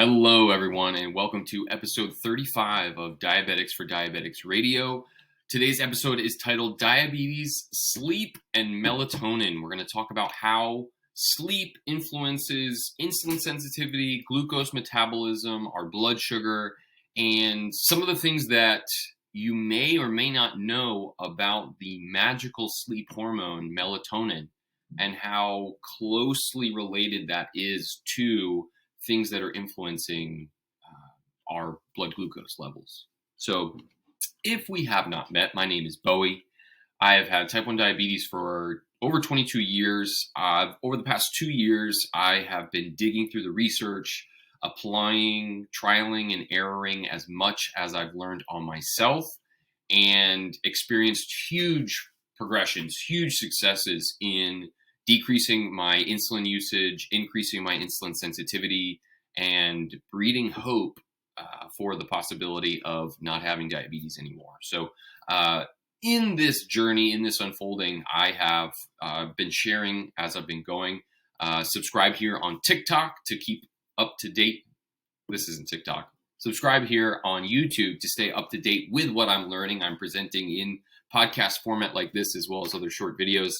Hello, everyone, and welcome to episode 35 of Diabetics for Diabetics Radio. Today's episode is titled Diabetes, Sleep, and Melatonin. We're going to talk about how sleep influences insulin sensitivity, glucose metabolism, our blood sugar, and some of the things that you may or may not know about the magical sleep hormone, melatonin, and how closely related that is to things that are influencing our blood glucose levels. So if we have not met, my name is Bowie. I have had type 1 diabetes for over 22 years. Over the past 2 years, I have been digging through the research, applying, trialing, and erroring as much as I've learned on myself, and experienced huge progressions, huge successes in decreasing my insulin usage, increasing my insulin sensitivity, and breeding hope for the possibility of not having diabetes anymore. So in this journey, in this unfolding, I have been sharing as I've been going. Subscribe here on TikTok to keep up to date. This isn't TikTok. Subscribe here on YouTube to stay up to date with what I'm learning. I'm presenting in podcast format like this, as well as other short videos.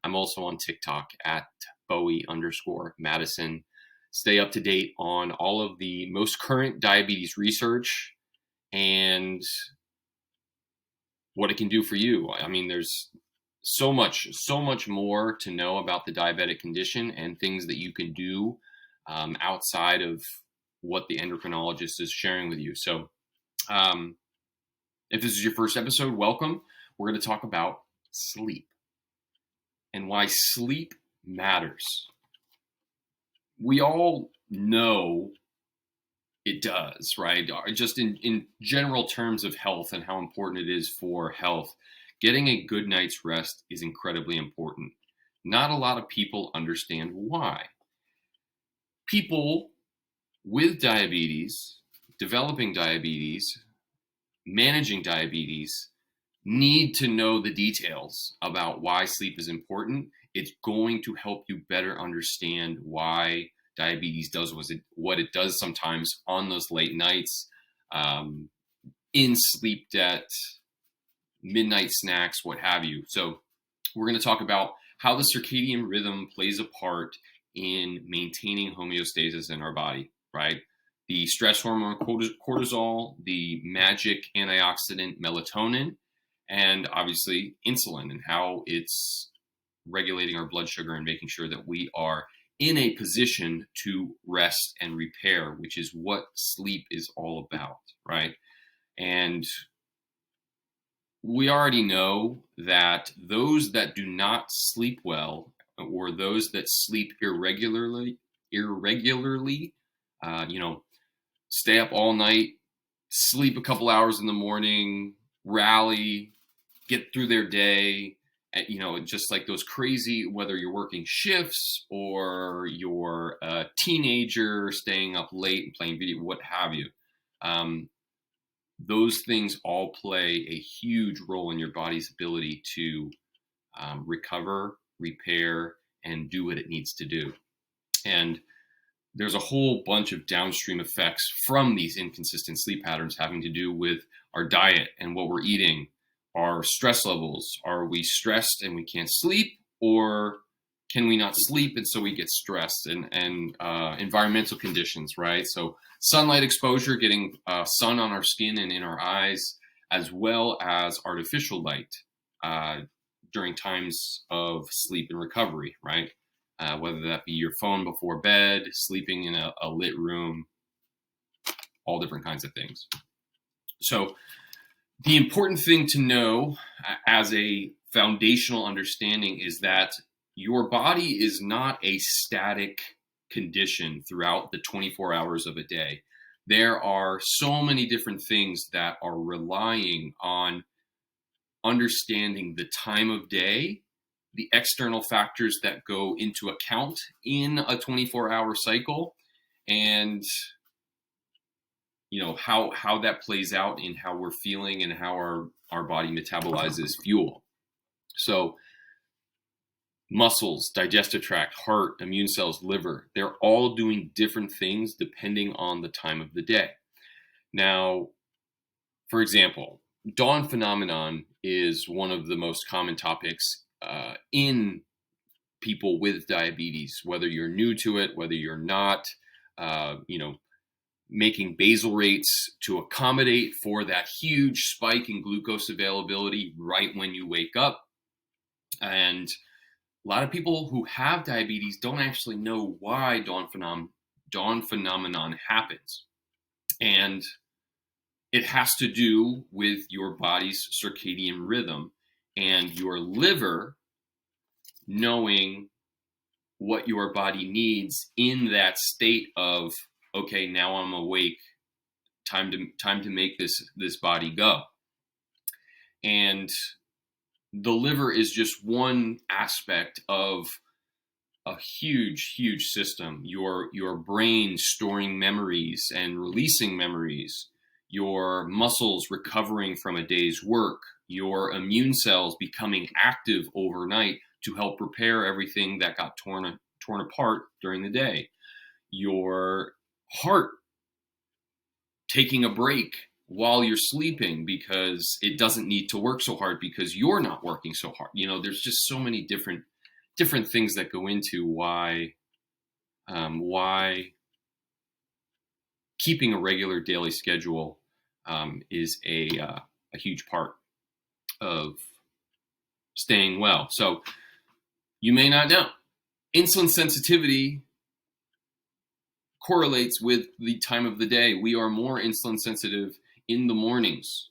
I'm also on TikTok at Bowie_Madison. Stay up to date on all of the most current diabetes research and what it can do for you. I mean, there's so much more to know about the diabetic condition and things that you can do outside of what the endocrinologist is sharing with you. So if this is your first episode, welcome. We're going to talk about sleep and why sleep matters. We all know it does, right? Just in general terms of health and how important it is for health, getting a good night's rest is incredibly important. Not a lot of people understand why. People with diabetes, developing diabetes, managing diabetes, need to know the details about why sleep is important. It's going to help you better understand why diabetes does what it does sometimes on those late nights, in sleep debt, midnight snacks, what have you. So we're going to talk about how the circadian rhythm plays a part in maintaining homeostasis in our body, right? The stress hormone cortisol, the magic antioxidant melatonin, and obviously insulin and how it's regulating our blood sugar and making sure that we are in a position to rest and repair, which is what sleep is all about, right? And we already know that those that do not sleep well, or those that sleep irregularly, stay up all night, sleep a couple hours in the morning, rally, get through their day, just like those crazy, whether you're working shifts or you're a teenager staying up late and playing video, what have you. Those things all play a huge role in your body's ability to recover, repair, and do what it needs to do. And there's a whole bunch of downstream effects from these inconsistent sleep patterns having to do with our diet and what we're eating, our stress levels. Are we stressed and we can't sleep, or can we not sleep and so we get stressed? And environmental conditions, right? So sunlight exposure, getting sun on our skin and in our eyes, as well as artificial light during times of sleep and recovery, right? Whether that be your phone before bed, sleeping in a lit room, all different kinds of things. So the important thing to know as a foundational understanding is that your body is not a static condition throughout the 24 hours of a day. There are so many different things that are relying on understanding the time of day, the external factors that go into account in a 24-hour cycle, and how that plays out in how we're feeling and how our body metabolizes fuel. So muscles, digestive tract, heart, immune cells, liver. They're all doing different things depending on the time of the day. Now, for example, dawn phenomenon is one of the most common topics in people with diabetes, whether you're new to it, whether you're not, making basal rates to accommodate for that huge spike in glucose availability right when you wake up. And a lot of people who have diabetes don't actually know why dawn phenomenon happens. And it has to do with your body's circadian rhythm and your liver knowing what your body needs in that state of, okay, now I'm awake, time to make this body go. And the liver is just one aspect of a huge system. Your brain storing memories and releasing memories, your muscles recovering from a day's work, your immune cells becoming active overnight to help repair everything that got torn apart during the day, your heart taking a break while you're sleeping because it doesn't need to work so hard because you're not working so hard. There's just so many different things that go into why keeping a regular daily schedule is a huge part of staying well. So you may not know, insulin sensitivity correlates with the time of the day. We are more insulin sensitive in the mornings,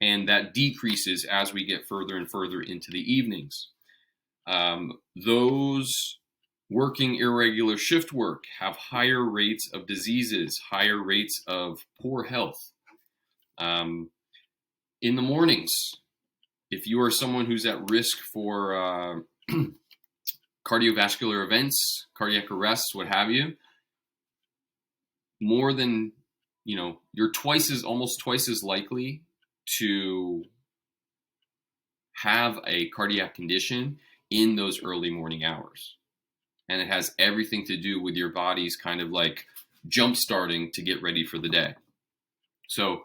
and that decreases as we get further and further into the evenings. Those working irregular shift work have higher rates of diseases, higher rates of poor health. In the mornings, if you are someone who's at risk for cardiovascular events, cardiac arrests, what have you, more than, you're almost twice as likely to have a cardiac condition in those early morning hours. And it has everything to do with your body's kind of like jump starting to get ready for the day. So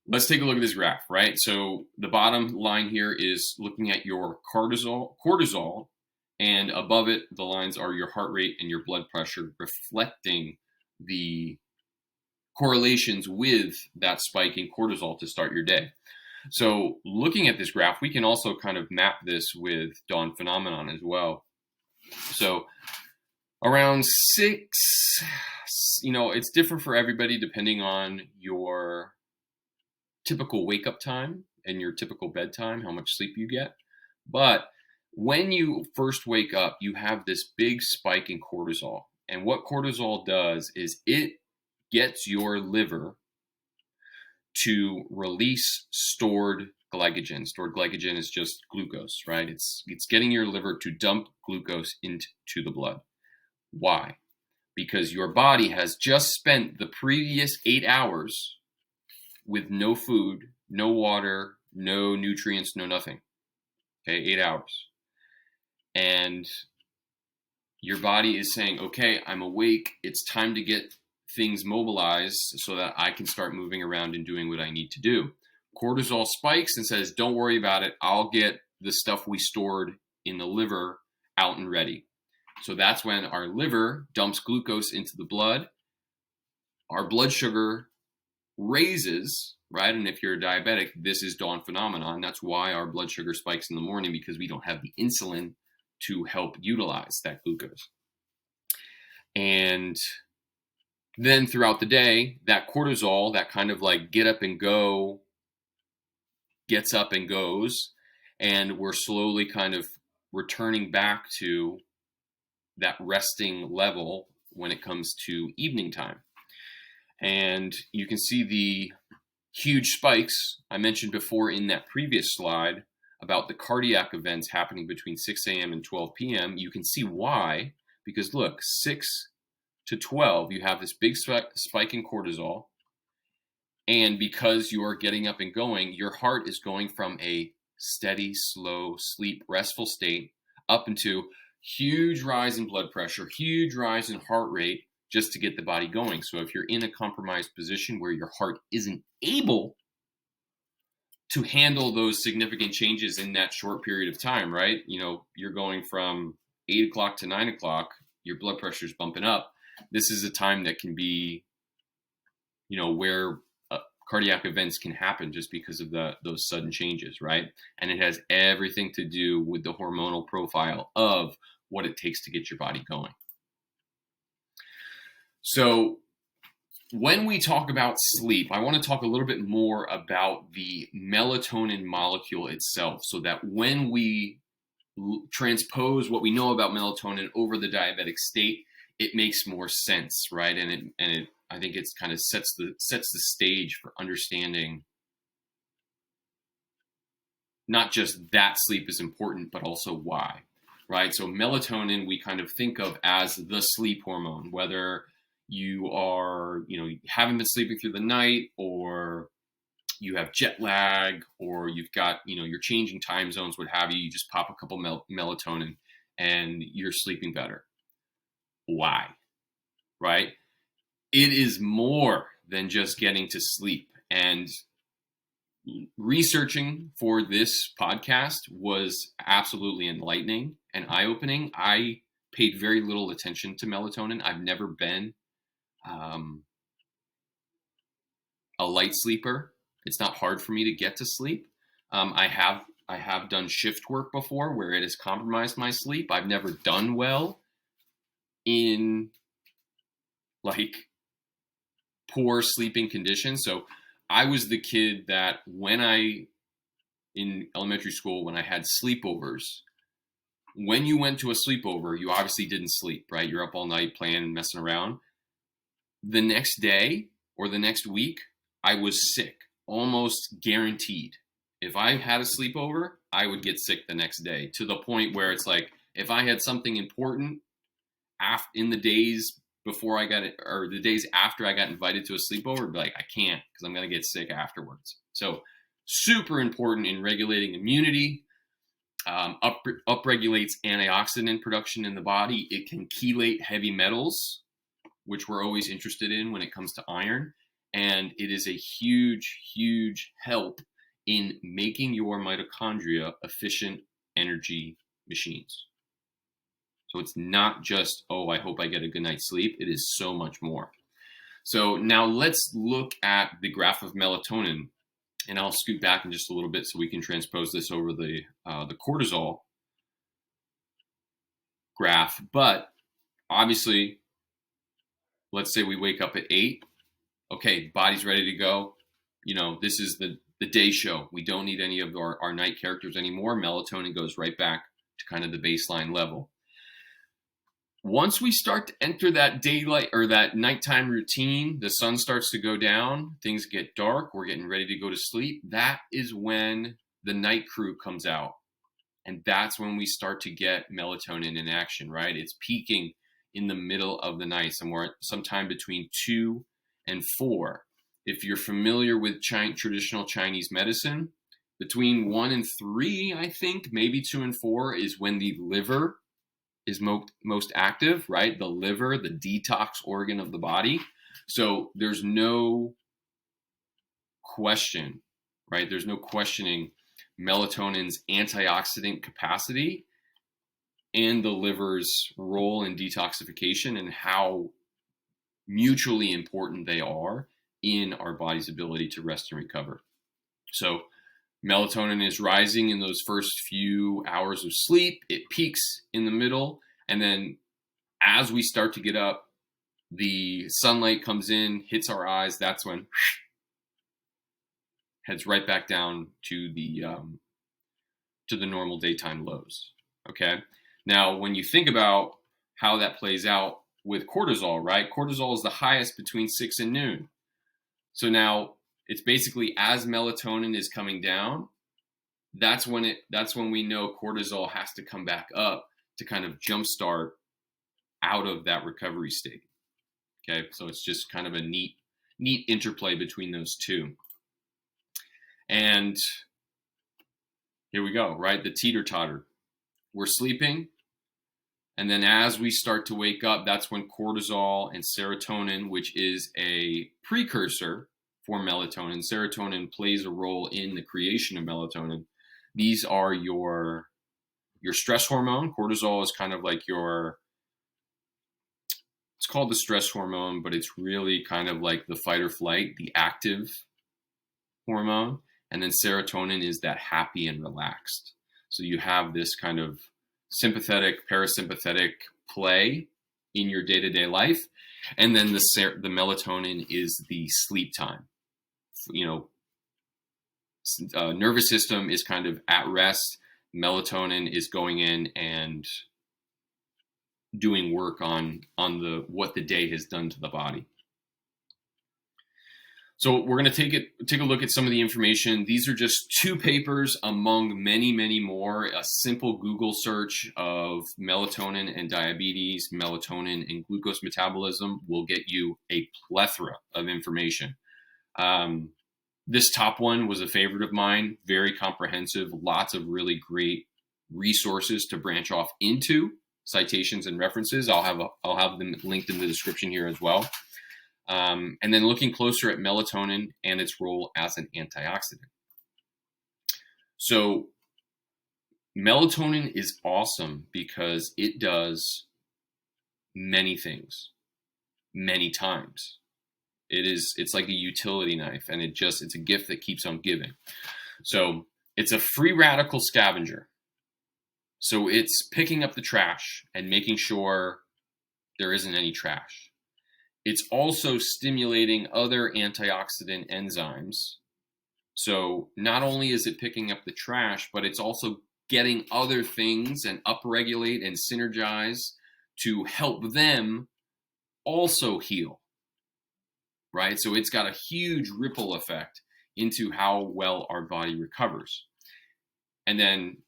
let's take a look at this graph, right? So the bottom line here is looking at your cortisol, and above it, the lines are your heart rate and your blood pressure, reflecting the correlations with that spike in cortisol to start your day. So looking at this graph, we can also kind of map this with dawn phenomenon as well. So around 6, it's different for everybody depending on your typical wake up time and your typical bedtime, how much sleep you get. But when you first wake up, you have this big spike in cortisol. And what cortisol does is it gets your liver to release stored glycogen. Stored glycogen is just glucose, right? It's getting your liver to dump glucose into the blood. Why? Because your body has just spent the previous 8 hours with no food, no water, no nutrients, no nothing. Okay, 8 hours. And your body is saying, okay, I'm awake. It's time to get things mobilized so that I can start moving around and doing what I need to do. Cortisol spikes and says, don't worry about it. I'll get the stuff we stored in the liver out and ready. So that's when our liver dumps glucose into the blood. Our blood sugar raises, right? And if you're a diabetic, this is dawn phenomenon. That's why our blood sugar spikes in the morning, because we don't have the insulin to help utilize that glucose. And then throughout the day, that cortisol, that kind of like get up and go, gets up and goes, and we're slowly kind of returning back to that resting level when it comes to evening time. And you can see the huge spikes I mentioned before in that previous slide about the cardiac events happening between 6 a.m. and 12 p.m. You can see why, because look, 6 to 12, you have this big spike in cortisol. And because you are getting up and going, your heart is going from a steady, slow sleep, restful state up into huge rise in blood pressure, huge rise in heart rate just to get the body going. So if you're in a compromised position where your heart isn't able to handle those significant changes in that short period of time, right? You're going from 8 o'clock to 9 o'clock, your blood pressure is bumping up. This is a time that can be, where cardiac events can happen just because of those sudden changes, right? And it has everything to do with the hormonal profile of what it takes to get your body going. So when we talk about sleep, I want to talk a little bit more about the melatonin molecule itself, so that when we transpose what we know about melatonin over the diabetic state, it makes more sense, right? And it I think it's kind of sets the stage for understanding not just that sleep is important, but also why, right? So melatonin we kind of think of as the sleep hormone, whether you are, haven't been sleeping through the night, or you have jet lag, or you've got, you're changing time zones, what have you, you just pop a couple melatonin and you're sleeping better. Why? Right? It is more than just getting to sleep. And researching for this podcast was absolutely enlightening and eye-opening. I paid very little attention to melatonin. I've never been a light sleeper. It's not hard for me to get to sleep. I have done shift work before where it has compromised my sleep. I've never done well in like poor sleeping conditions. So I was the kid that in elementary school, when I had sleepovers, when you went to a sleepover, you obviously didn't sleep, right? You're up all night playing and messing around. The next day or the next week, I was sick, almost guaranteed. If I had a sleepover, I would get sick the next day, to the point where it's like, if I had something important in the days before I got it, or the days after I got invited to a sleepover, I'd be like, I can't, because I'm going to get sick afterwards. So super important in regulating immunity, upregulates antioxidant production in the body. It can chelate heavy metals, which we're always interested in when it comes to iron. And it is a huge, huge help in making your mitochondria efficient energy machines. So it's not just, oh, I hope I get a good night's sleep. It is so much more. So now let's look at the graph of melatonin. And I'll scoot back in just a little bit so we can transpose this over the cortisol graph. But obviously, let's say we wake up at 8. Okay, body's ready to go. This is the day show. We don't need any of our night characters anymore. Melatonin goes right back to kind of the baseline level. Once we start to enter that daylight or that nighttime routine, the sun starts to go down, things get dark, we're getting ready to go to sleep. That is when the night crew comes out. And that's when we start to get melatonin in action, right? It's peaking in the middle of the night, sometime between 2 and 4. If you're familiar with traditional Chinese medicine, between 1 and 3, I think, maybe 2 and 4 is when the liver is most active, right? The liver, the detox organ of the body. So there's no question, right? There's no questioning melatonin's antioxidant capacity and the liver's role in detoxification, and how mutually important they are in our body's ability to rest and recover. So melatonin is rising in those first few hours of sleep. It peaks in the middle. And then as we start to get up, the sunlight comes in, hits our eyes. That's when heads right back down to the normal daytime lows. Okay. Now, when you think about how that plays out with cortisol, right? Cortisol is the highest between 6 and noon. So now it's basically as melatonin is coming down, that's when we know cortisol has to come back up to kind of jumpstart out of that recovery state. Okay, so it's just kind of a neat interplay between those two. And here we go, right? The teeter-totter. We're sleeping. And then as we start to wake up, that's when cortisol and serotonin, which is a precursor for melatonin. Serotonin plays a role in the creation of melatonin. These are your stress hormone. Cortisol is kind of like it's called the stress hormone, but it's really kind of like the fight or flight, the active hormone. And then serotonin is that happy and relaxed. So you have this kind of sympathetic, parasympathetic play in your day-to-day life. And then the melatonin is the sleep time. Nervous system is kind of at rest. Melatonin is going in and doing work on what the day has done to the body. So we're going to take a look at some of the information. These are just 2 papers among many, many more. A simple Google search of melatonin and diabetes, melatonin and glucose metabolism will get you a plethora of information. This top one was a favorite of mine, very comprehensive, lots of really great resources to branch off into, citations and references. I'll have them linked in the description here as well. And then looking closer at melatonin and its role as an antioxidant. So melatonin is awesome because it does many things, many times. It's like a utility knife, and it's a gift that keeps on giving. So it's a free radical scavenger. So it's picking up the trash and making sure there isn't any trash. It's also stimulating other antioxidant enzymes. So not only is it picking up the trash, but it's also getting other things and upregulate and synergize to help them also heal, right? So it's got a huge ripple effect into how well our body recovers. And then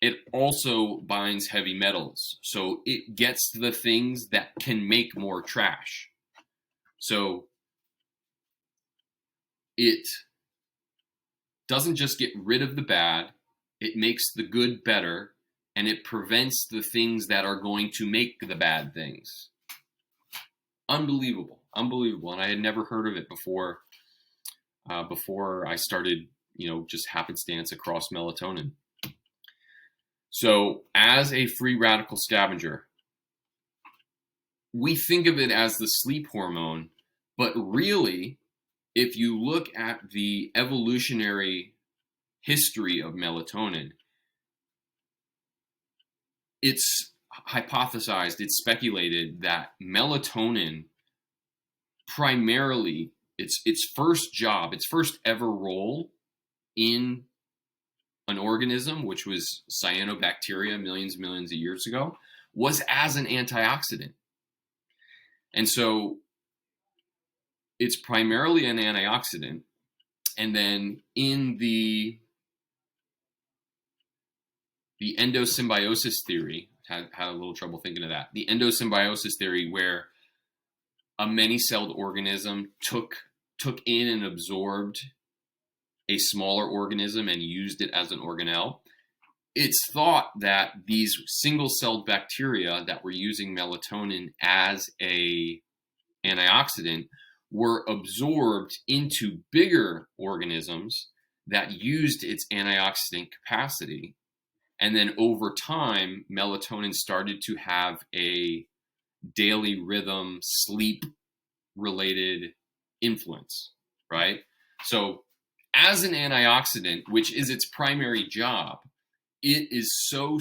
it also binds heavy metals. So it gets the things that can make more trash. So it doesn't just get rid of the bad, it makes the good better, and it prevents the things that are going to make the bad things. Unbelievable. And I had never heard of it before I started, just happenstance across melatonin. So as a free radical scavenger, we think of it as the sleep hormone, but really, if you look at the evolutionary history of melatonin, it's hypothesized, it's speculated that melatonin primarily, its first job, its first ever role in an organism, which was cyanobacteria millions of years ago, was as an antioxidant. And so it's primarily an antioxidant. And then in the endosymbiosis theory, had a little trouble thinking of that. The endosymbiosis theory, where a many-celled organism took in and absorbed a smaller organism and used it as an organelle. It's thought that these single-celled bacteria that were using melatonin as a antioxidant were absorbed into bigger organisms that used its antioxidant capacity. And then over time, melatonin started to have a daily rhythm, sleep-related influence, right? So as an antioxidant, which is its primary job, it is so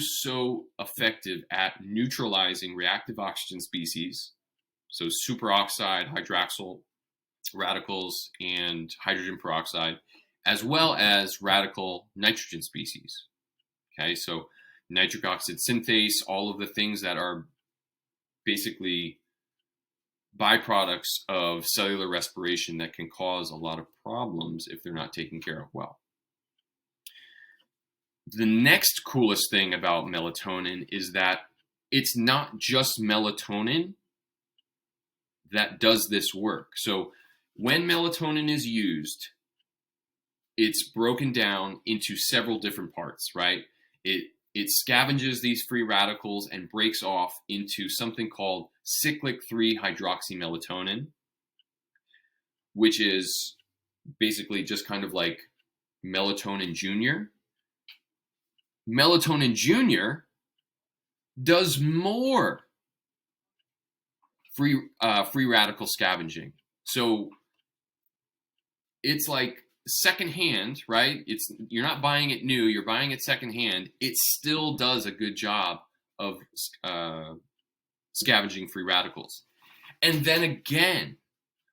effective at neutralizing reactive oxygen species, so superoxide, hydroxyl radicals, and hydrogen peroxide, as well as radical nitrogen species. Okay, so nitric oxide synthase, all of the things that are basically byproducts of cellular respiration that can cause a lot of problems if they're not taken care of well. The next coolest thing about melatonin is that it's not just melatonin that does this work. So when melatonin is used, it's broken down into several different parts, right? it scavenges these free radicals and breaks off into something called cyclic 3-hydroxymelatonin, which is basically just kind of like melatonin junior. Melatonin junior does more free radical scavenging. So it's like secondhand, right? You're not buying it new, you're buying it secondhand. It still does a good job of scavenging free radicals. And then again,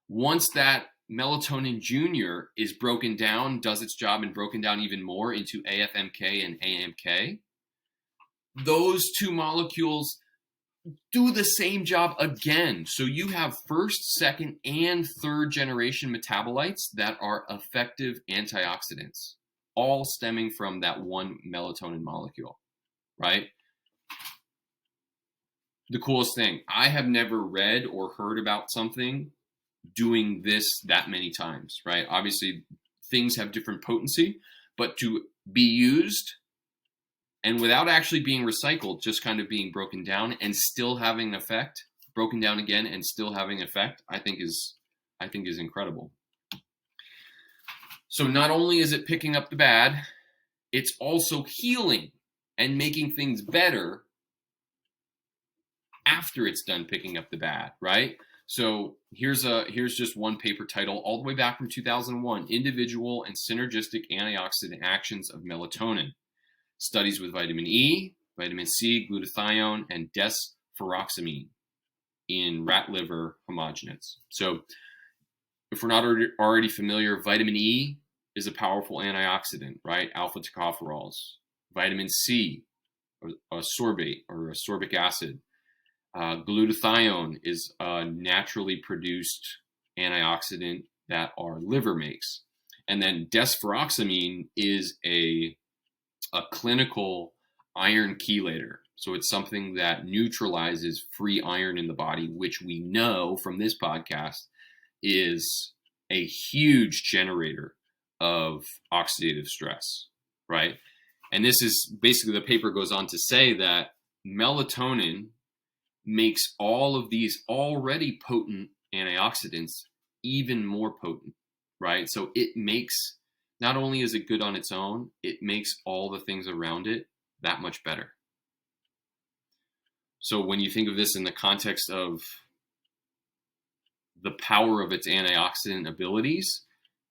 once that melatonin junior is broken down, does its job and broken down even more into AFMK and AMK, those two molecules do the same job again. So you have first, second, and third generation metabolites that are effective antioxidants, all stemming from that one melatonin molecule, right? The coolest thing, I have never read or heard about something doing this that many times, right? Obviously, things have different potency, but to be used and without actually being recycled, just kind of being broken down and still having an effect, broken down again and still having effect, I think is incredible. So not only is it picking up the bad, it's also healing and making things better after it's done picking up the bad, right? So here's just one paper title all the way back from 2001, Individual and Synergistic Antioxidant Actions of Melatonin. Studies with vitamin E, vitamin C, glutathione, and desferoxamine in rat liver homogenates. So if we're not already familiar, vitamin E is a powerful antioxidant, right? Alpha tocopherols. Vitamin C, a sorbate or ascorbic acid. Glutathione is a naturally produced antioxidant that our liver makes. And then desferoxamine is a clinical iron chelator. So it's something that neutralizes free iron in the body, which we know from this podcast is a huge generator of oxidative stress, right? And this is basically, the paper goes on to say that melatonin makes all of these already potent antioxidants even more potent, right? So it makes, not only is it good on its own, it makes all the things around it that much better. So when you think of this in the context of the power of its antioxidant abilities,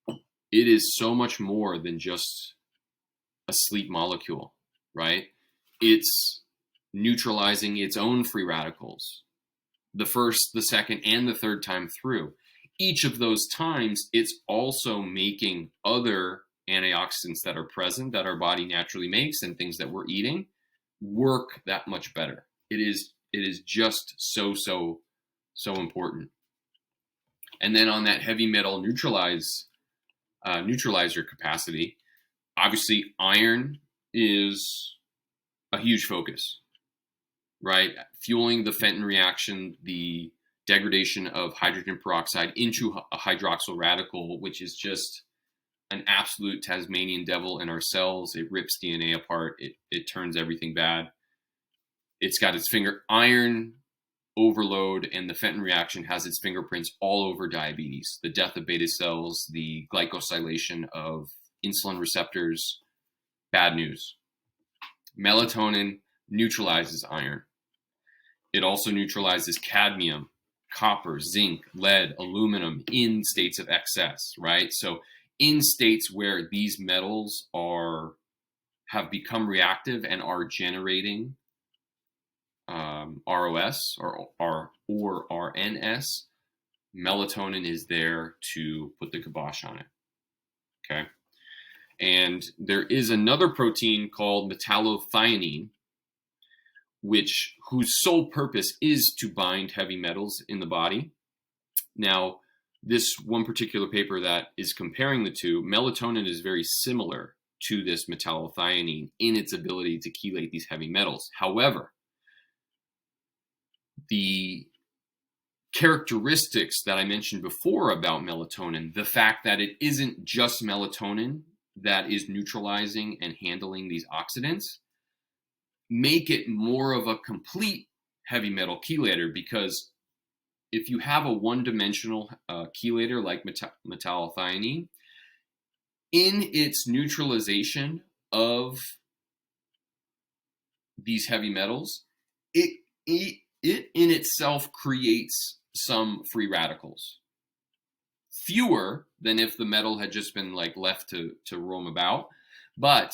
it is so much more than just a sleep molecule, right? It's neutralizing its own free radicals, the first, the second, and the third time through. Each of those times, it's also making other antioxidants that are present, that our body naturally makes, and things that we're eating, work that much better. It is just so important. And then on that heavy metal neutralizer capacity, obviously iron is a huge focus, right? Fueling the Fenton reaction, the degradation of hydrogen peroxide into a hydroxyl radical, which is just an absolute Tasmanian devil in our cells. It rips DNA apart. It turns everything bad. It's got its iron overload, and the Fenton reaction has its fingerprints all over diabetes. The death of beta cells, the glycosylation of insulin receptors, bad news. Melatonin neutralizes iron. It also neutralizes cadmium, copper, zinc, lead, aluminum in states of excess, right? So in states where these metals have become reactive and are generating ROS or RNS, melatonin is there to put the kibosh on it. Okay. And there is another protein called metallothionein, whose sole purpose is to bind heavy metals in the body. Now, this one particular paper that is comparing the two, melatonin is very similar to this metallothionein in its ability to chelate these heavy metals. However, the characteristics that I mentioned before about melatonin, the fact that it isn't just melatonin that is neutralizing and handling these oxidants, make it more of a complete heavy metal chelator, because if you have a one-dimensional chelator like metallothionein, in its neutralization of these heavy metals, it in itself creates some free radicals. Fewer than if the metal had just been like left to roam about, but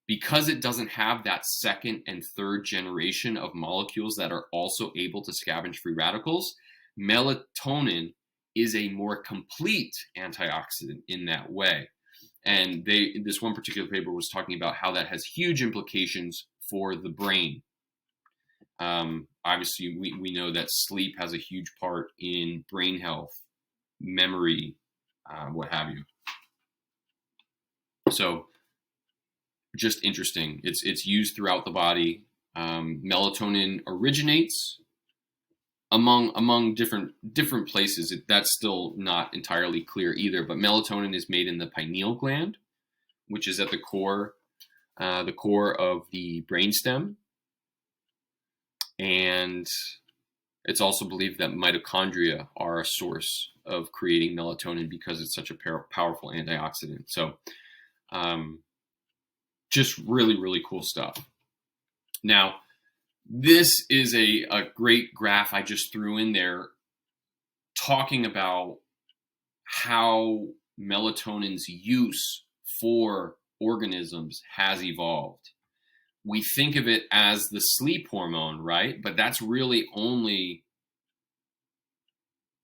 because it doesn't have that second and third generation of molecules that are also able to scavenge free radicals, melatonin is a more complete antioxidant in that way. And this one particular paper was talking about how that has huge implications for the brain. Obviously, we know that sleep has a huge part in brain health, memory, what have you. So just interesting. It's used throughout the body. Melatonin originates among different places. That's still not entirely clear either, but melatonin is made in the pineal gland, which is at the core of the brainstem. And it's also believed that mitochondria are a source of creating melatonin because it's such a powerful antioxidant. So just really, really cool stuff. Now, this is a great graph I just threw in there talking about how melatonin's use for organisms has evolved. We think of it as the sleep hormone, right? But that's really only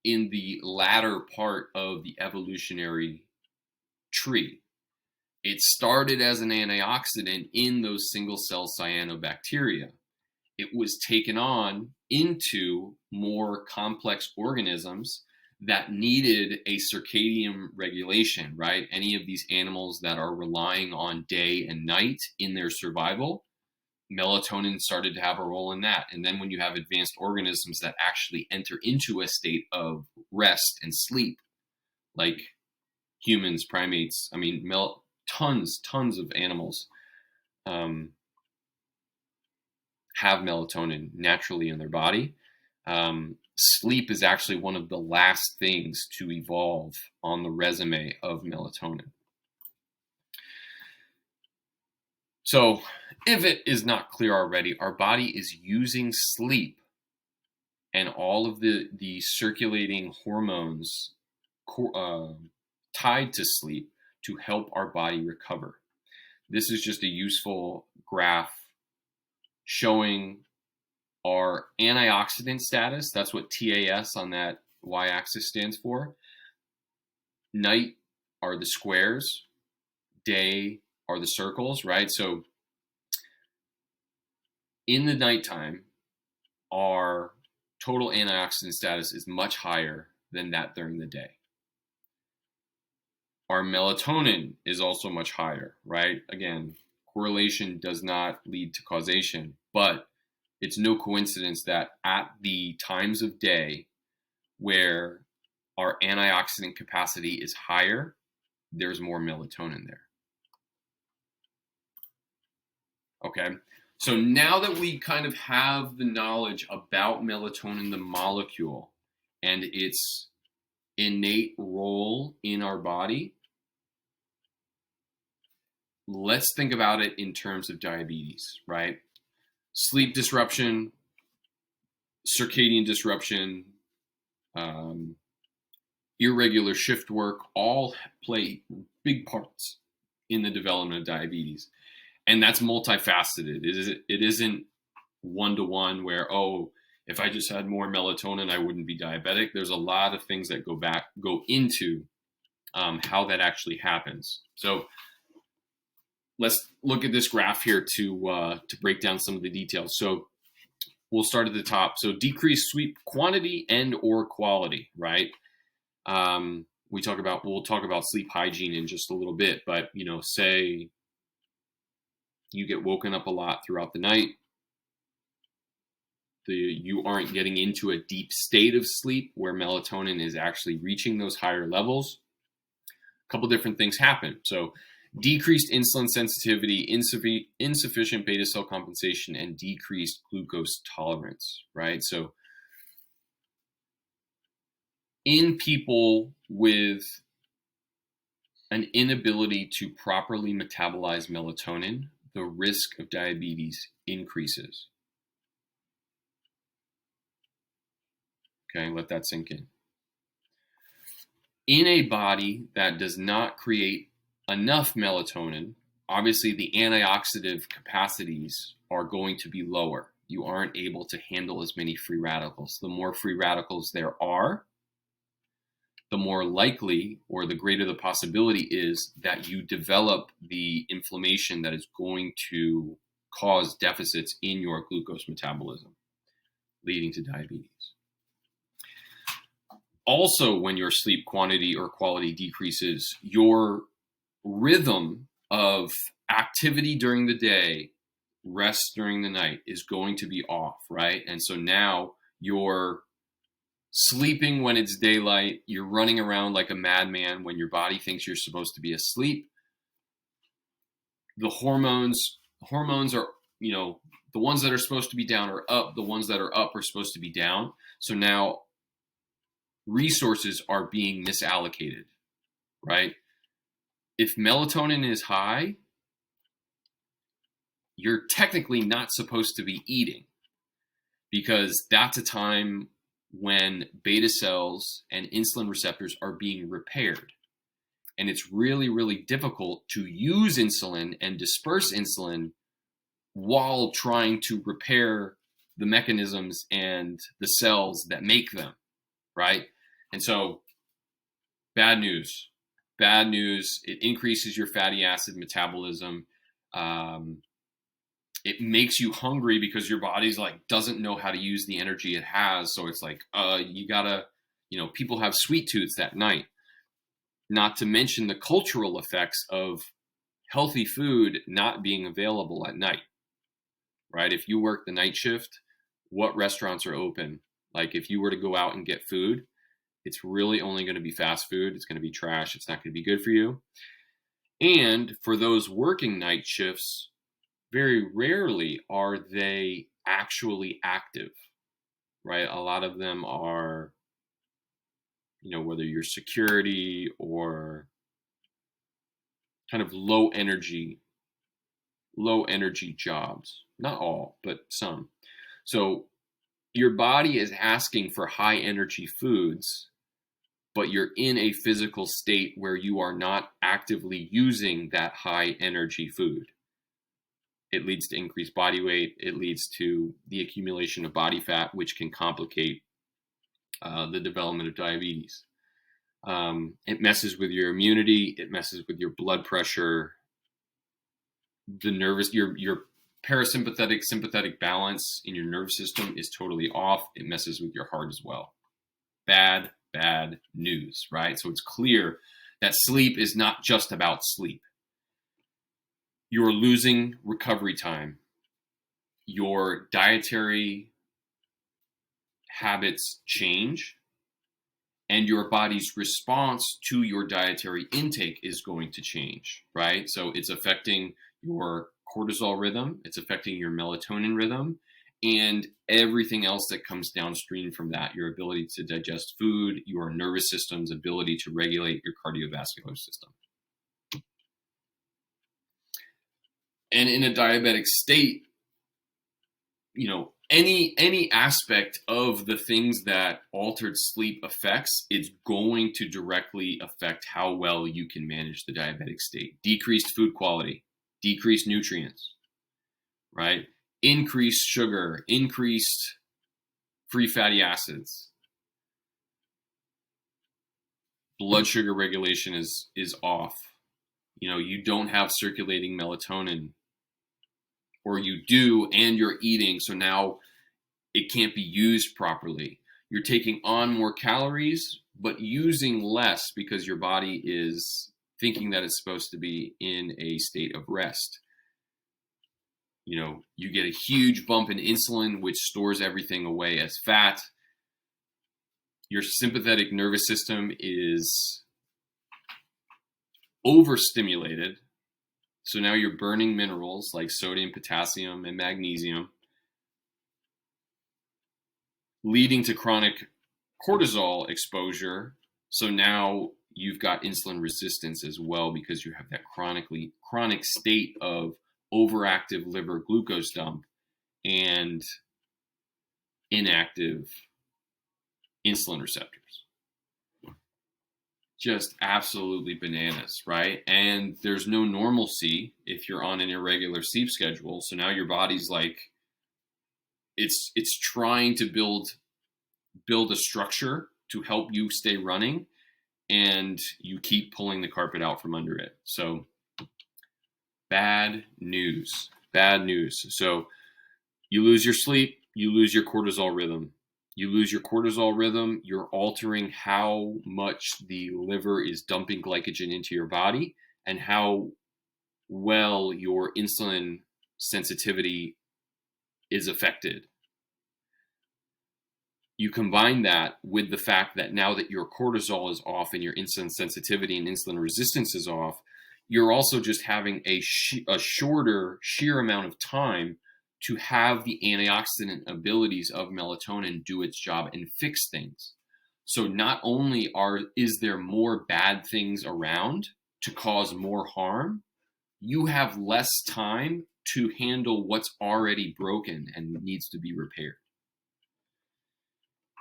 in the latter part of the evolutionary tree. It started as an antioxidant in those single-cell cyanobacteria. It was taken on into more complex organisms that needed a circadian regulation, right? Any of these animals that are relying on day and night in their survival, melatonin started to have a role in that. And then when you have advanced organisms that actually enter into a state of rest and sleep, like humans, primates, I mean, tons of animals have melatonin naturally in their body. Sleep is actually one of the last things to evolve on the resume of melatonin. So if it is not clear already, our body is using sleep and all of the circulating hormones tied to sleep to help our body recover. This is just a useful graph showing our antioxidant status. That's what TAS on that y-axis stands for. Night are the squares, day are the circles, right? So in the nighttime, our total antioxidant status is much higher than that during the day. Our melatonin is also much higher, right? Again, correlation does not lead to causation, but it's no coincidence that at the times of day where our antioxidant capacity is higher, there's more melatonin there. Okay, so now that we kind of have the knowledge about melatonin, the molecule, and its innate role in our body, let's think about it in terms of diabetes, right? Sleep disruption, circadian disruption, irregular shift work all play big parts in the development of diabetes. And that's multifaceted. It isn't one-to-one where, oh, if I just had more melatonin, I wouldn't be diabetic. There's a lot of things that go into how that actually happens. So let's look at this graph here to break down some of the details. So we'll start at the top. So decreased sleep quantity and or quality, right? We'll talk about sleep hygiene in just a little bit, but say you get woken up a lot throughout the night, you aren't getting into a deep state of sleep where melatonin is actually reaching those higher levels. A couple different things happen. So decreased insulin sensitivity, insufficient beta cell compensation, and decreased glucose tolerance, right? So in people with an inability to properly metabolize melatonin, the risk of diabetes increases. Okay, let that sink in. In a body that does not create enough melatonin, obviously the antioxidant capacities are going to be lower. You aren't able to handle as many free radicals. The more free radicals there are, the more likely or the greater the possibility is that you develop the inflammation that is going to cause deficits in your glucose metabolism, leading to diabetes. Also, when your sleep quantity or quality decreases, your rhythm of activity during the day, rest during the night is going to be off, right? And so now you're sleeping when it's daylight, you're running around like a madman when your body thinks you're supposed to be asleep. The hormones are, the ones that are supposed to be down are up, the ones that are up are supposed to be down. So now resources are being misallocated, right? If melatonin is high, you're technically not supposed to be eating, because that's a time when beta cells and insulin receptors are being repaired. And it's really, really difficult to use insulin and disperse insulin while trying to repair the mechanisms and the cells that make them, right? And so, bad news. Bad news. It increases your fatty acid metabolism. It makes you hungry because your body's like doesn't know how to use the energy it has. So it's like you gotta, people have sweet tooths at night. Not to mention the cultural effects of healthy food not being available at night, right? If you work the night shift, what restaurants are open? Like if you were to go out and get food, it's really only going to be fast food. It's going to be trash. It's not going to be good for you. And for those working night shifts, very rarely are they actually active, right? A lot of them are, whether you're security or kind of low energy jobs. Not all, but some. So your body is asking for high energy foods, but you're in a physical state where you are not actively using that high energy food. It leads to increased body weight. It leads to the accumulation of body fat, which can complicate the development of diabetes. It messes with your immunity. It messes with your blood pressure. Your parasympathetic sympathetic balance in your nervous system is totally off. It messes with your heart as well. Bad news, right? So it's clear that sleep is not just about sleep. You're losing recovery time. Your dietary habits change, and your body's response to your dietary intake is going to change, right? So it's affecting your cortisol rhythm, it's affecting your melatonin rhythm, and everything else that comes downstream from that, your ability to digest food, your nervous system's ability to regulate your cardiovascular system. And in a diabetic state, any aspect of the things that altered sleep affects, it's going to directly affect how well you can manage the diabetic state. Decreased food quality, decreased nutrients, right? Increased sugar, increased free fatty acids. Blood sugar regulation is off. You don't have circulating melatonin, or you do and you're eating, so now it can't be used properly. You're taking on more calories, but using less because your body is thinking that it's supposed to be in a state of rest. You get a huge bump in insulin, which stores everything away as fat. Your sympathetic nervous system is overstimulated, So now you're burning minerals like sodium, potassium, and magnesium, leading to chronic cortisol exposure. So now you've got insulin resistance as well because you have that chronic state of overactive liver glucose dump and inactive insulin receptors. Just absolutely bananas, right? And there's no normalcy if you're on an irregular sleep schedule. So now your body's like it's trying to build a structure to help you stay running, and you keep pulling the carpet out from under it. So bad news. So you lose your sleep, you lose your cortisol rhythm. You lose your cortisol rhythm, you're altering how much the liver is dumping glycogen into your body and how well your insulin sensitivity is affected. You combine that with the fact that now that your cortisol is off and your insulin sensitivity and insulin resistance is off, you're also just having a shorter sheer amount of time to have the antioxidant abilities of melatonin do its job and fix things. So not only is there more bad things around to cause more harm, you have less time to handle what's already broken and needs to be repaired.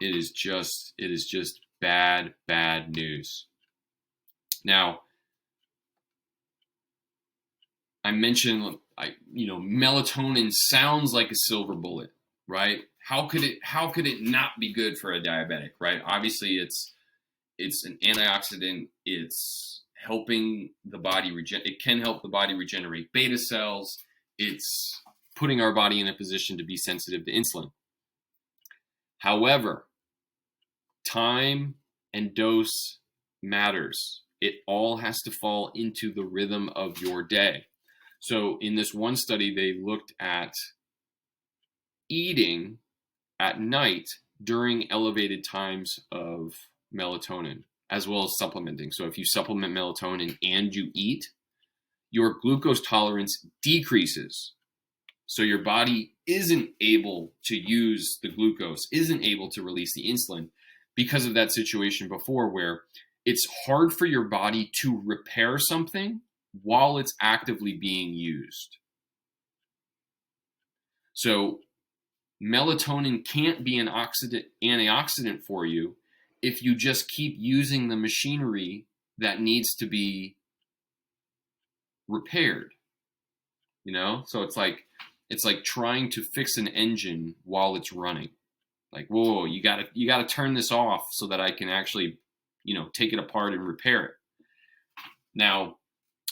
It is just bad news. Now, I mentioned, melatonin sounds like a silver bullet, right? How could it not be good for a diabetic, right? Obviously, it's an antioxidant. It's helping the body it can help the body regenerate beta cells. It's putting our body in a position to be sensitive to insulin. However, time and dose matters. It all has to fall into the rhythm of your day. So in this one study, they looked at eating at night during elevated times of melatonin, as well as supplementing. So if you supplement melatonin and you eat, your glucose tolerance decreases. So your body isn't able to use the glucose, isn't able to release the insulin because of that situation before where it's hard for your body to repair something while it's actively being used. So melatonin can't be an antioxidant for you if you just keep using the machinery that needs to be repaired. So it's like trying to fix an engine while it's running. Like, whoa, you gotta turn this off so that I can actually, take it apart and repair it. Now,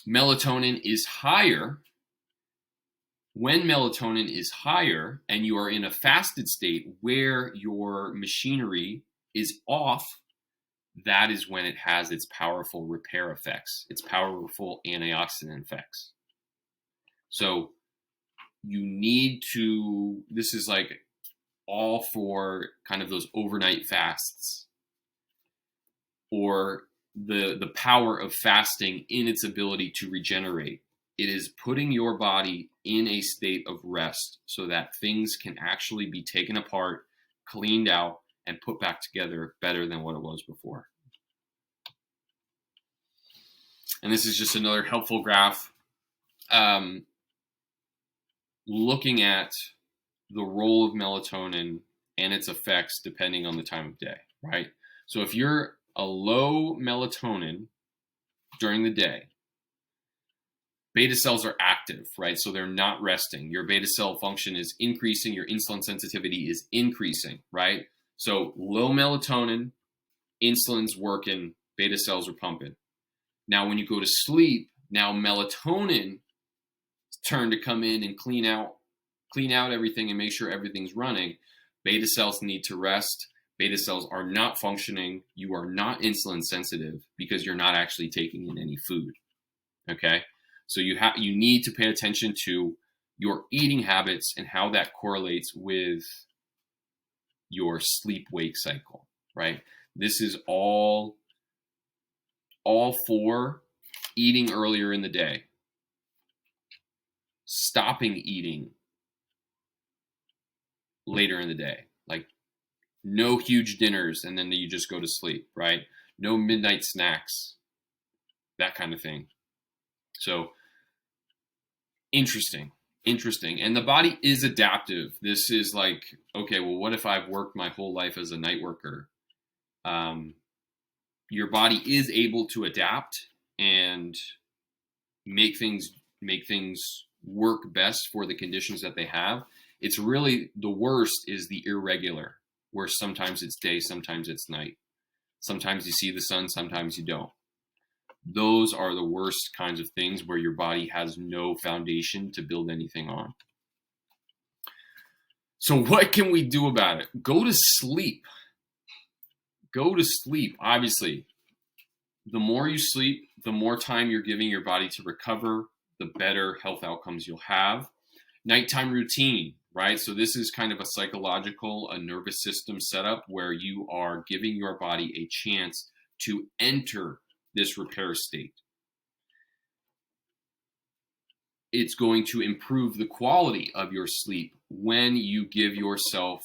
melatonin is higher. When melatonin is higher and you are in a fasted state where your machinery is off, that is when it has its powerful repair effects, its powerful antioxidant effects. So you need to, this is like all for kind of those overnight fasts, or the power of fasting in its ability to regenerate. It is putting your body in a state of rest so that things can actually be taken apart, cleaned out, and put back together better than what it was before. And this is just another helpful graph looking at the role of melatonin and its effects depending on the time of day, right? So if you're a low melatonin during the day, beta cells are active, right? So they're not resting. Your beta cell function is increasing. Your insulin sensitivity is increasing, right? So low melatonin, insulin's working, beta cells are pumping. Now, when you go to sleep, now melatonin turn to come in and clean out everything and make sure everything's running. Beta cells need to rest. Beta cells are not functioning. You are not insulin sensitive because you're not actually taking in any food. Okay, so you need to pay attention to your eating habits and how that correlates with your sleep-wake cycle. Right. This is all for eating earlier in the day. stopping eating later in the day, like no huge dinners and then you just go to sleep, right? No midnight snacks, that kind of thing. So interesting. And the body is adaptive. This is like, okay, well, what if I've worked my whole life as a night worker? Your body is able to adapt and make things work best for the conditions that they have. It's really, the worst is the irregular, where sometimes it's day, sometimes it's night. Sometimes you see the sun, sometimes you don't. Those are the worst kinds of things where your body has no foundation to build anything on. So what can we do about it? Go to sleep. Go to sleep. Obviously, the more you sleep, the more time you're giving your body to recover, the better health outcomes you'll have. Nighttime routine, right? So this is kind of a psychological, a nervous system setup where you are giving your body a chance to enter this repair state. It's going to improve the quality of your sleep when you give yourself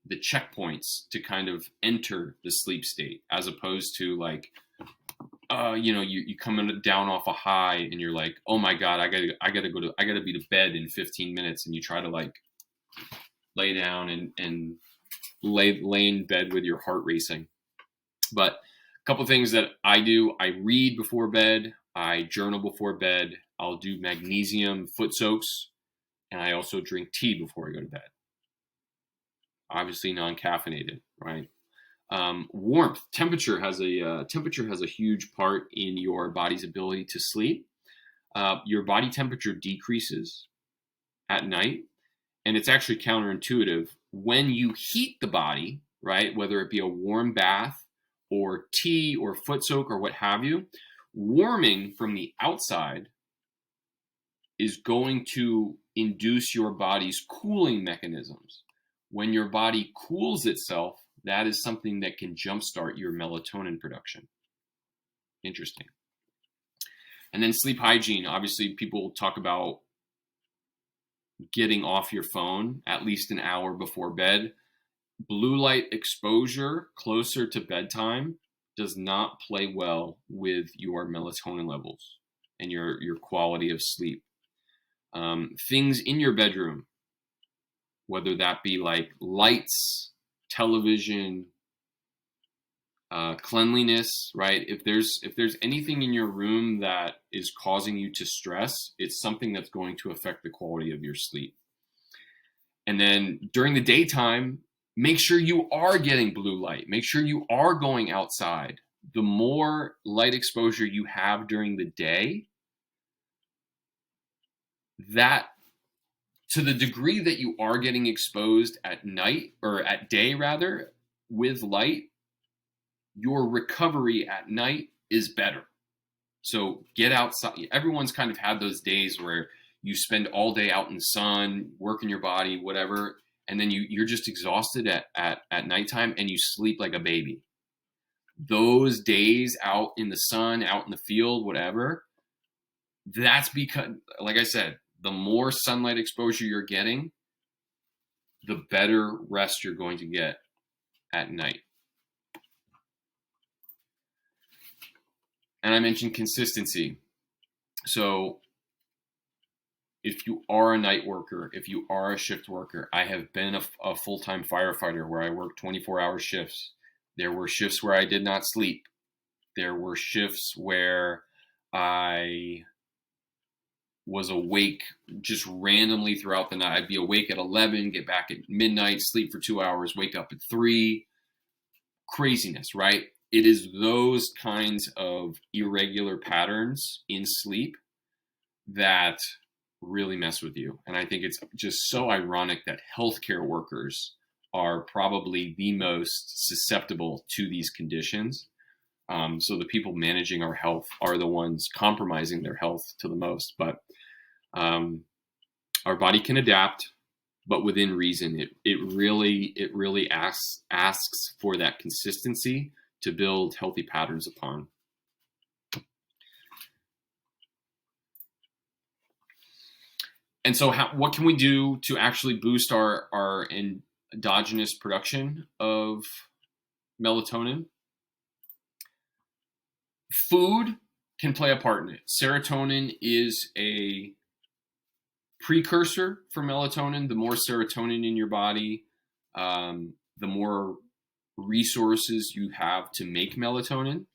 the checkpoints to kind of enter the sleep state, as opposed to like, you come down off a high and you're like, oh my God, I gotta be to bed in 15 minutes. And you try to like lay down and lay in bed with your heart racing. But a couple of things that I do: I read before bed, I journal before bed, I'll do magnesium foot soaks, and I also drink tea before I go to bed. Obviously non-caffeinated, right? Warmth, temperature has a huge part in your body's ability to sleep. Your body temperature decreases at night, and it's actually counterintuitive. When you heat the body, right, whether it be a warm bath or tea or foot soak or what have you, warming from the outside is going to induce your body's cooling mechanisms. When your body cools itself, that is something that can jumpstart your melatonin production. Interesting. And then sleep hygiene. Obviously, people talk about getting off your phone at least an hour before bed. Blue light exposure closer to bedtime does not play well with your melatonin levels and your quality of sleep. Things in your bedroom, whether that be like lights, television, cleanliness, right? If there's anything in your room that is causing you to stress, it's something that's going to affect the quality of your sleep. And then during the daytime, make sure you are getting blue light. Make sure you are going outside. The more light exposure you have during the day, that, to the degree that you are getting exposed at night, or at day rather, with light, your recovery at night is better. So get outside. Everyone's kind of had those days where you spend all day out in the sun, working your body, whatever, and then you're just exhausted at nighttime and you sleep like a baby. Those days out in the sun, out in the field, whatever, that's because, like I said, the more sunlight exposure you're getting, the better rest you're going to get at night. And I mentioned consistency. So if you are a night worker, if you are a shift worker, I have been a full-time firefighter where I worked 24-hour shifts. There were shifts where I did not sleep. There were shifts where I was awake just randomly throughout the night. I'd be awake at 11, get back at midnight, sleep for 2 hours, wake up at 3. Craziness, right? It is those kinds of irregular patterns in sleep that really mess with you. And I think it's just so ironic that healthcare workers are probably the most susceptible to these conditions. So the people managing our health are the ones compromising their health to the most. But our body can adapt, but within reason. It really asks for that consistency to build healthy patterns upon. And so what can we do to actually boost our endogenous production of melatonin? Food can play a part in it. Serotonin is a precursor for melatonin. The more serotonin in your body, the more resources you have to make melatonin.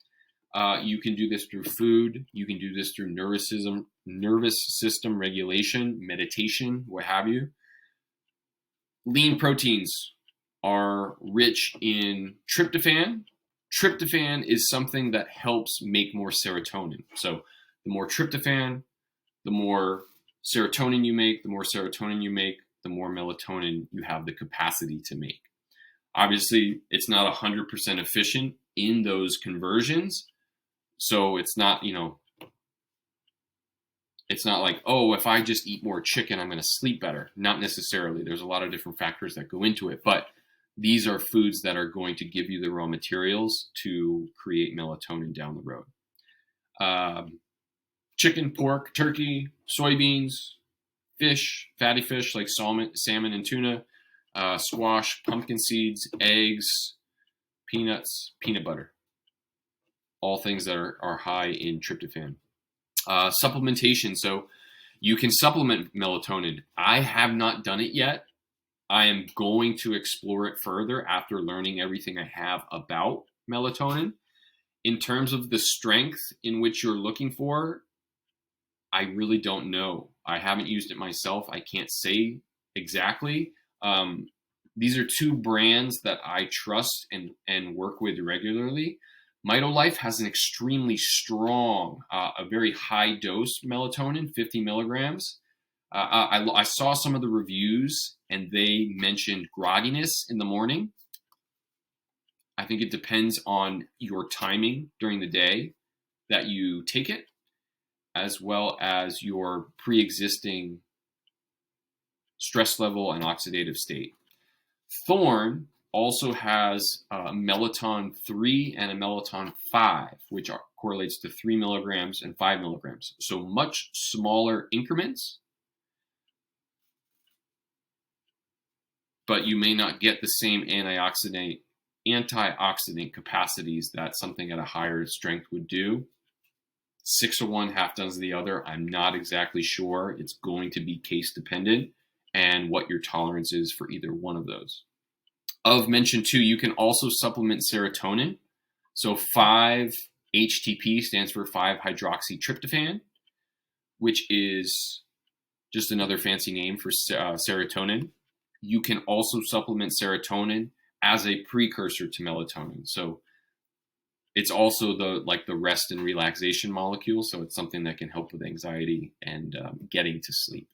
You can do this through food. You can do this through nervous system regulation, meditation, what have you. Lean proteins are rich in tryptophan. Tryptophan is something that helps make more serotonin. So the more tryptophan, the more serotonin you make, the more melatonin you have the capacity to make. Obviously, it's not 100% efficient in those conversions. So it's not, it's not like, oh, if I just eat more chicken, I'm going to sleep better. Not necessarily. There's a lot of different factors that go into it. But these are foods that are going to give you the raw materials to create melatonin down the road. Chicken, pork, turkey, soybeans, fish, fatty fish like salmon and tuna, squash, pumpkin seeds, eggs, peanuts, peanut butter. All things that are high in tryptophan. Supplementation. So you can supplement melatonin. I have not done it yet. I am going to explore it further after learning everything I have about melatonin. In terms of the strength in which you're looking for, I really don't know. I haven't used it myself. I can't say exactly. These are two brands that I trust and work with regularly. MitoLife has an extremely strong, a very high dose melatonin, 50 milligrams. I saw some of the reviews and they mentioned grogginess in the morning. I think it depends on your timing during the day that you take it, as well as your pre-existing stress level and oxidative state. Thorne also has a Melatonin 3 and a Melatonin 5, which correlates to 3 milligrams and 5 milligrams. So much smaller increments, but you may not get the same antioxidant capacities that something at a higher strength would do. 6 of one, half dozen of the other. I'm not exactly sure. It's going to be case dependent and what your tolerance is for either one of those. Of mention too, you can also supplement serotonin. So 5-HTP stands for 5-hydroxytryptophan, which is just another fancy name for serotonin. You can also supplement serotonin as a precursor to melatonin. So it's also the rest and relaxation molecule. So it's something that can help with anxiety and getting to sleep.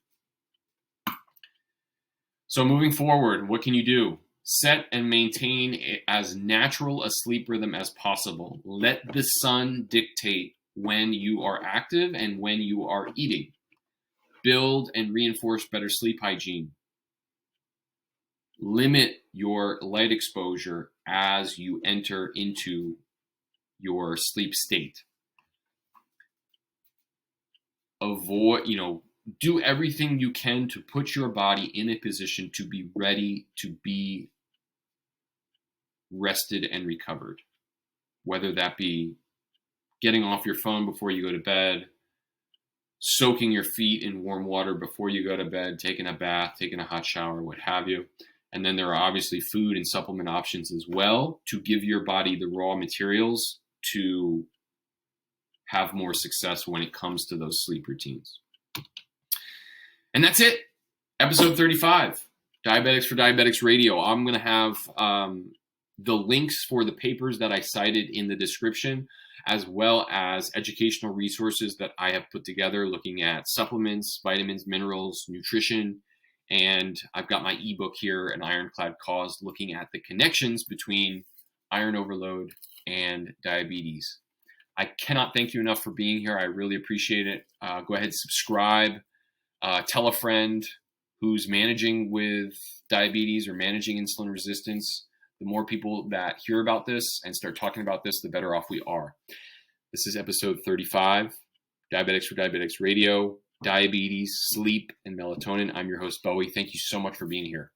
So moving forward, what can you do? Set and maintain as natural a sleep rhythm as possible. Let the sun dictate when you are active and when you are eating. Build and reinforce better sleep hygiene. Limit your light exposure as you enter into your sleep state. Avoid, do everything you can to put your body in a position to be ready to be rested and recovered. Whether that be getting off your phone before you go to bed, soaking your feet in warm water before you go to bed, taking a bath, taking a hot shower, what have you. And then there are obviously food and supplement options as well to give your body the raw materials to have more success when it comes to those sleep routines. And that's it. Episode 35, Diabetics for Diabetics Radio. I'm going to have the links for the papers that I cited in the description, as well as educational resources that I have put together looking at supplements, vitamins, minerals, nutrition. And I've got my ebook here, An Ironclad Cause, looking at the connections between iron overload and diabetes. I cannot thank you enough for being here. I really appreciate it. Go ahead and subscribe. Tell a friend who's managing with diabetes or managing insulin resistance. The more people that hear about this and start talking about this, the better off we are. This is episode 35, Diabetics for Diabetics Radio. diabetes, sleep, and melatonin. I'm your host, Bowie. Thank you so much for being here.